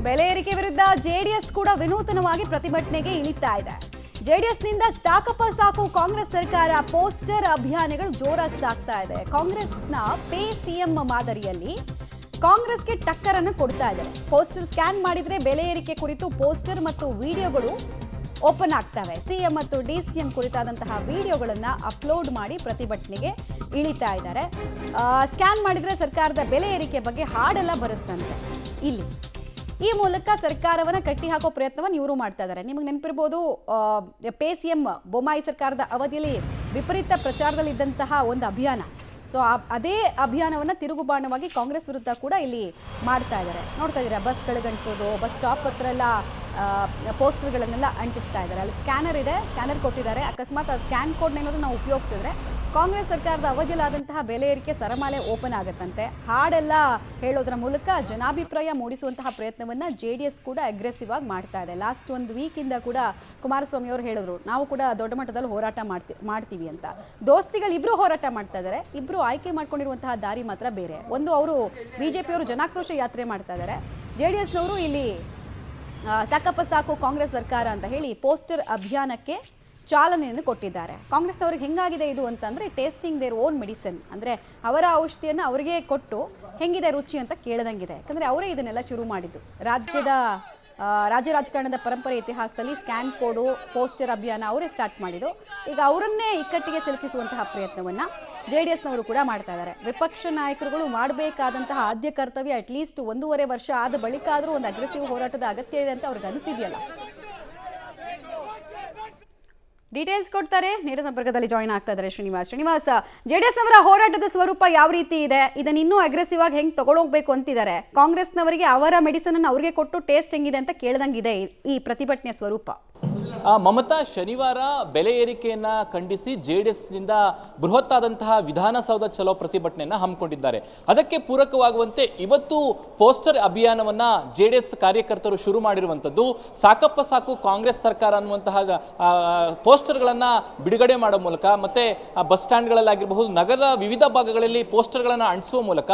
ಬೆಲೆ ಏರಿಕೆ ವಿರುದ್ಧ ಜೆಡಿಎಸ್ ಕೂಡ ವಿನೂತನವಾಗಿ ಪ್ರತಿಭಟನೆಗೆ ಇಳಿತಾ ಇದೆ. ಜೆಡಿಎಸ್ನಿಂದ ಸಾಕಪ್ಪ ಸಾಕು ಕಾಂಗ್ರೆಸ್ ಸರ್ಕಾರ ಪೋಸ್ಟರ್ ಅಭಿಯಾನಗಳು ಜೋರಾಗಿ ಸಾಗ್ತಾ ಇದೆ. ಕಾಂಗ್ರೆಸ್ನ ಪೇ ಸಿಎಂ ಮಾದರಿಯಲ್ಲಿ ಕಾಂಗ್ರೆಸ್ಗೆ ಟಕ್ಕರ್ ಅನ್ನು ಕೊಡ್ತಾ ಇದೆ. ಪೋಸ್ಟರ್ ಸ್ಕ್ಯಾನ್ ಮಾಡಿದ್ರೆ ಬೆಲೆ ಏರಿಕೆ ಕುರಿತು ಪೋಸ್ಟರ್ ಮತ್ತು ವಿಡಿಯೋಗಳು ಓಪನ್ ಆಗ್ತವೆ. ಸಿಎಂ ಮತ್ತು ಡಿಸಿಎಂ ಕುರಿತಾದಂತಹ ವಿಡಿಯೋಗಳನ್ನ ಅಪ್ಲೋಡ್ ಮಾಡಿ ಪ್ರತಿಭಟನೆಗೆ ಇಳಿತಾ ಇದ್ದಾರೆ. ಸ್ಕ್ಯಾನ್ ಮಾಡಿದ್ರೆ ಸರ್ಕಾರದ ಬೆಲೆ ಏರಿಕೆ ಬಗ್ಗೆ ಹಾಡೆಲ್ಲ ಬರುತ್ತಂತೆ. ಇಲ್ಲಿ ಈ ಮೂಲಕ ಸರ್ಕಾರವನ್ನ ಕಟ್ಟಿ ಹಾಕೋ ಪ್ರಯತ್ನವನ್ನು ಇವರು ಮಾಡ್ತಾ ಇದ್ದಾರೆ. ನಿಮಗೆ ನೆನಪಿರ್ಬೋದು, ಪೇ ಸಿಎಂ ಬೊಮ್ಮಾಯಿ ಸರ್ಕಾರದ ಅವಧಿಯಲ್ಲಿ ವಿಪರೀತ ಪ್ರಚಾರದಲ್ಲಿದ್ದಂತಹ ಒಂದು ಅಭಿಯಾನ. ಸೊ ಅದೇ ಅಭಿಯಾನವನ್ನು ತಿರುಗುಬಾಣವಾಗಿ ಕಾಂಗ್ರೆಸ್ ವಿರುದ್ಧ ಕೂಡ ಇಲ್ಲಿ ಮಾಡ್ತಾ ಇದ್ದಾರೆ. ನೋಡ್ತಾ ಇದ್ದೀರಾ, ಬಸ್ಗಳು ಗಣಿಸೋದು, ಬಸ್ ಸ್ಟಾಪ್ ಹತ್ರ ಎಲ್ಲ ಪೋಸ್ಟರ್ಗಳನ್ನೆಲ್ಲ ಅಂಟಿಸ್ತಾ ಇದ್ದಾರೆ. ಅಲ್ಲಿ ಸ್ಕ್ಯಾನರ್ ಇದೆ, ಸ್ಕ್ಯಾನರ್ ಕೊಟ್ಟಿದ್ದಾರೆ. ಅಕಸ್ಮಾತ್ ಆ ಸ್ಕ್ಯಾನ್ ಕೋಡ್ನೇನಾದರೂ ನಾವು ಉಪಯೋಗಿಸಿದ್ರೆ ಕಾಂಗ್ರೆಸ್ ಸರ್ಕಾರದ ಅವಧಿಯಲ್ಲಾದಂತಹ ಬೆಲೆ ಏರಿಕೆ ಸರಮಾಲೆ ಓಪನ್ ಆಗುತ್ತಂತೆ. ಹಾಡೆಲ್ಲ ಹೇಳೋದ್ರ ಮೂಲಕ ಜನಾಭಿಪ್ರಾಯ ಮೂಡಿಸುವಂತಹ ಪ್ರಯತ್ನವನ್ನು JDS ಕೂಡ ಅಗ್ರೆಸಿವ್ ಆಗಿ ಮಾಡ್ತಾ ಇದೆ. ಲಾಸ್ಟ್ ಒಂದು ವೀಕಿಂದ ಕೂಡ ಕುಮಾರಸ್ವಾಮಿ ಅವರು ಹೇಳಿದ್ರು, ನಾವು ಕೂಡ ದೊಡ್ಡ ಮಟ್ಟದಲ್ಲಿ ಹೋರಾಟ ಮಾಡ್ತೀವಿ ಅಂತ. ದೋಸ್ತಿಗಳು ಇಬ್ಬರು ಹೋರಾಟ ಮಾಡ್ತಾ ಇದ್ದಾರೆ. ಇಬ್ಬರು ಆಯ್ಕೆ ಮಾಡ್ಕೊಂಡಿರುವಂತಹ ದಾರಿ ಮಾತ್ರ ಬೇರೆ. ಒಂದು, ಅವರು ಬಿಜೆಪಿಯವರು ಜನಾಕ್ರೋಶ ಯಾತ್ರೆ ಮಾಡ್ತಾ ಇದ್ದಾರೆ. JDSನವರು ಇಲ್ಲಿ ಸಾಕಪ್ಪ ಸಾಕು ಕಾಂಗ್ರೆಸ್ ಸರ್ಕಾರ ಅಂತ ಹೇಳಿ ಪೋಸ್ಟರ್ ಅಭಿಯಾನಕ್ಕೆ ಚಾಲನೆಯನ್ನು ಕೊಟ್ಟಿದ್ದಾರೆ. ಕಾಂಗ್ರೆಸ್ನವ್ರಿಗೆ ಹೆಂಗಾಗಿದೆ ಇದು ಅಂತಂದರೆ, ಟೇಸ್ಟಿಂಗ್ ದೇರ್ ಓನ್ ಮೆಡಿಸಿನ್, ಅಂದರೆ ಅವರ ಔಷಧಿಯನ್ನು ಅವರಿಗೆ ಕೊಟ್ಟು ಹೆಂಗಿದೆ ರುಚಿ ಅಂತ ಕೇಳದಂಗಿದೆ. ಯಾಕಂದರೆ ಅವರೇ ಇದನ್ನೆಲ್ಲ ಶುರು ಮಾಡಿದ್ದು. ರಾಜ್ಯ ರಾಜಕಾರಣದ ಪರಂಪರೆ ಇತಿಹಾಸದಲ್ಲಿ ಸ್ಕ್ಯಾನ್ ಕೋಡು, ಪೋಸ್ಟರ್ ಅಭಿಯಾನ ಅವರೇ ಸ್ಟಾರ್ಟ್ ಮಾಡಿದ್ದು. ಈಗ ಅವರನ್ನೇ ಇಕ್ಕಟ್ಟಿಗೆ ಸಿಲುಕಿಸುವಂತಹ ಪ್ರಯತ್ನವನ್ನು JDSನವರು ಕೂಡ ಮಾಡ್ತಾ ಇದ್ದಾರೆ. ವಿಪಕ್ಷ ನಾಯಕರುಗಳು ಮಾಡಬೇಕಾದಂತಹ ಆದ್ಯ ಕರ್ತವ್ಯ ಅಟ್ಲೀಸ್ಟ್ 1.5 ವರ್ಷ ಆದ ಬಳಿಕ ಆದರೂ ಒಂದು ಅಗ್ರೆಸಿವ್ ಹೋರಾಟದ ಅಗತ್ಯ ಇದೆ ಅಂತ ಅವ್ರಿಗೆ ಅನಿಸಿದೆಯಲ್ಲ. ಡೀಟೇಲ್ಸ್ ಕೊಡ್ತಾರೆ, ನೇರ ಸಂಪರ್ಕದಲ್ಲಿ ಜಾಯಿನ್ ಆಗ್ತಾ ಇದ್ದಾರೆ ಶ್ರೀನಿವಾಸ್. JDS ಅವರ ಹೋರಾಟದ ಸ್ವರೂಪ ಯಾವ ರೀತಿ ಇದೆ, ಇದನ್ನ ಇನ್ನೂ ಅಗ್ರೆಸಿವ್ ಆಗಿ ಹೆಂಗೆ ತಗೊಳ್ಳೋಗ್ಬೇಕು ಅಂತಿದ್ದಾರೆ? ಕಾಂಗ್ರೆಸ್ನವರಿಗೆ ಅವರ ಮೆಡಿಸನ್ ಅನ್ನು ಅವರಿಗೆ ಕೊಟ್ಟು ಟೇಸ್ಟ್ ಹೆಂಗಿದೆ ಅಂತ ಕೇಳ್ದಂಗಿದೆ ಈ ಪ್ರತಿಭಟನೆಯ ಸ್ವರೂಪ. ಮಮತಾ, ಶನಿವಾರ ಬೆಲೆ ಏರಿಕೆಯನ್ನ ಖಂಡಿಸಿ JDSನಿಂದ ಬೃಹತ್ತಾದಂತಹ ವಿಧಾನಸೌಧ ಚಲೋ ಪ್ರತಿಭಟನೆಯನ್ನ ಹಮ್ಮಿಕೊಂಡಿದ್ದಾರೆ. ಅದಕ್ಕೆ ಪೂರಕವಾಗುವಂತೆ ಇವತ್ತು ಪೋಸ್ಟರ್ ಅಭಿಯಾನವನ್ನ JDS ಕಾರ್ಯಕರ್ತರು ಶುರು ಮಾಡಿರುವಂಥದ್ದು. ಸಾಕಪ್ಪ ಸಾಕು ಕಾಂಗ್ರೆಸ್ ಸರ್ಕಾರ ಅನ್ನುವಂತಹ ಪೋಸ್ಟರ್ಗಳನ್ನ ಬಿಡುಗಡೆ ಮಾಡೋ ಮೂಲಕ, ಮತ್ತೆ ಬಸ್ ಸ್ಟ್ಯಾಂಡ್ಗಳಲ್ಲಾಗಿರಬಹುದು, ನಗರದ ವಿವಿಧ ಭಾಗಗಳಲ್ಲಿ ಪೋಸ್ಟರ್ಗಳನ್ನ ಅಂಟಿಸುವ ಮೂಲಕ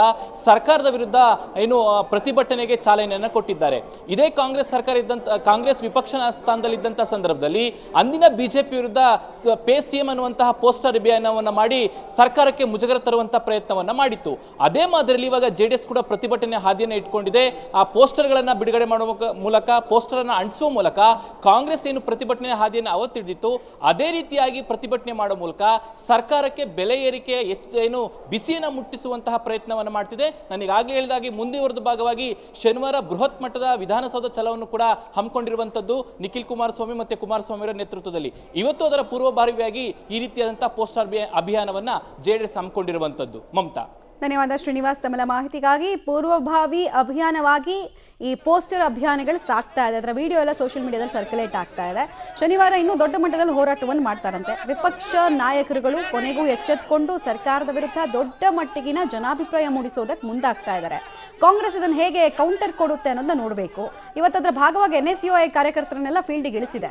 ಸರ್ಕಾರದ ವಿರುದ್ಧ ಏನು ಪ್ರತಿಭಟನೆಗೆ ಚಾಲನೆಯನ್ನ ಕೊಟ್ಟಿದ್ದಾರೆ. ಇದೇ ಕಾಂಗ್ರೆಸ್ ಸರ್ಕಾರ ಕಾಂಗ್ರೆಸ್ ವಿಪಕ್ಷ ಸ್ಥಾನದಲ್ಲಿದ್ದಂಥ ಸಂದರ್ಭದಲ್ಲಿ ಅಂದಿನ ಬಿಜೆಪಿ ವಿರುದ್ಧ ಪೇ ಸಿಎಂ ಅನ್ನುವಂತಹ ಪೋಸ್ಟರ್ ಅಭಿಯಾನವನ್ನ ಮಾಡಿ ಸರ್ಕಾರಕ್ಕೆ ಮುಜುಗರ ತರುವಂತಹ ಪ್ರಯತ್ನವನ್ನ ಮಾಡಿತ್ತು. ಅದೇ ಮಾದರಿಯಲ್ಲಿ ಇವಾಗ JDS ಕೂಡ ಪ್ರತಿಭಟನೆ ಹಾದಿಯನ್ನು ಇಟ್ಕೊಂಡಿದೆ. ಆ ಪೋಸ್ಟರ್ಗಳನ್ನ ಬಿಡುಗಡೆ ಮಾಡುವ ಮೂಲಕ, ಪೋಸ್ಟರ್ ಅನ್ನ ಅಂಟಿಸುವ ಮೂಲಕ ಕಾಂಗ್ರೆಸ್ ಏನು ಪ್ರತಿಭಟನೆ ಹಾದಿಯನ್ನು ಅವತ್ತಿಡಿದಿತ್ತು, ಅದೇ ರೀತಿಯಾಗಿ ಪ್ರತಿಭಟನೆ ಮಾಡುವ ಮೂಲಕ ಸರ್ಕಾರಕ್ಕೆ ಬೆಲೆ ಏರಿಕೆ ಏನು ಬಿಸಿಯನ್ನು ಮುಟ್ಟಿಸುವಂತಹ ಪ್ರಯತ್ನವನ್ನು ಮಾಡ್ತಿದೆ. ನಾನು ಈಗಾಗಲೇ ಹೇಳಿದಾಗಿ ಮುಂದುವರೆದ ಭಾಗವಾಗಿ ಶನಿವಾರ ಬೃಹತ್ ಮಟ್ಟದ ವಿಧಾನಸೌಧ ಚಲವನ್ನು ಕೂಡ ಹಮ್ಮಿಕೊಂಡಿರುವಂತದ್ದು ನಿಖಿಲ್ ಕುಮಾರಸ್ವಾಮಿ ಮತ್ತೆ ಕುಮಾರಸ್ವಾಮಿ ಅವರ ನೇತೃತ್ವದಲ್ಲಿ. ಇವತ್ತು ಅದರ ಪೂರ್ವಭಾವಿಯಾಗಿ ಈ ರೀತಿಯಾದಂತಹ ಪೋಸ್ಟರ್ ಅಭಿಯಾನವನ್ನ JDS ಹಮ್ಮಿಕೊಂಡಿರುವಂತದ್ದು. ಮಮತಾ, ಧನ್ಯವಾದ ಶ್ರೀನಿವಾಸ್ ತಮ್ಮ ಮಾಹಿತಿಗಾಗಿ. ಪೂರ್ವಭಾವಿ ಅಭಿಯಾನವಾಗಿ ಈ ಪೋಸ್ಟರ್ ಅಭಿಯಾನಗಳು ಸಾಗ್ತಾ ಇದೆ. ಅದರ ವಿಡಿಯೋ ಎಲ್ಲ ಸೋಷಿಯಲ್ ಮೀಡಿಯಾದಲ್ಲಿ ಸರ್ಕ್ಯುಲೇಟ್ ಆಗ್ತಾ ಇದೆ. ಶನಿವಾರ ಇನ್ನೂ ದೊಡ್ಡ ಮಟ್ಟದಲ್ಲಿ ಹೋರಾಟವನ್ನು ಮಾಡ್ತಾರಂತೆ. ವಿಪಕ್ಷ ನಾಯಕರುಗಳು ಕೊನೆಗೂ ಎಚ್ಚೆತ್ತುಕೊಂಡು ಸರ್ಕಾರದ ವಿರುದ್ಧ ದೊಡ್ಡ ಮಟ್ಟಿಗಿನ ಜನಾಭಿಪ್ರಾಯ ಮೂಡಿಸೋದಕ್ಕೆ ಮುಂದಾಗ್ತಾ ಇದ್ದಾರೆ. ಕಾಂಗ್ರೆಸ್ ಇದನ್ನು ಹೇಗೆ ಕೌಂಟರ್ ಕೊಡುತ್ತೆ ಅನ್ನೋದನ್ನ ನೋಡಬೇಕು. ಇವತ್ತು ಅದರ ಭಾಗವಾಗಿ NSUI ಕಾರ್ಯಕರ್ತರನ್ನೆಲ್ಲ ಫೀಲ್ಡಿಗೆ ಇಳಿಸಿದೆ.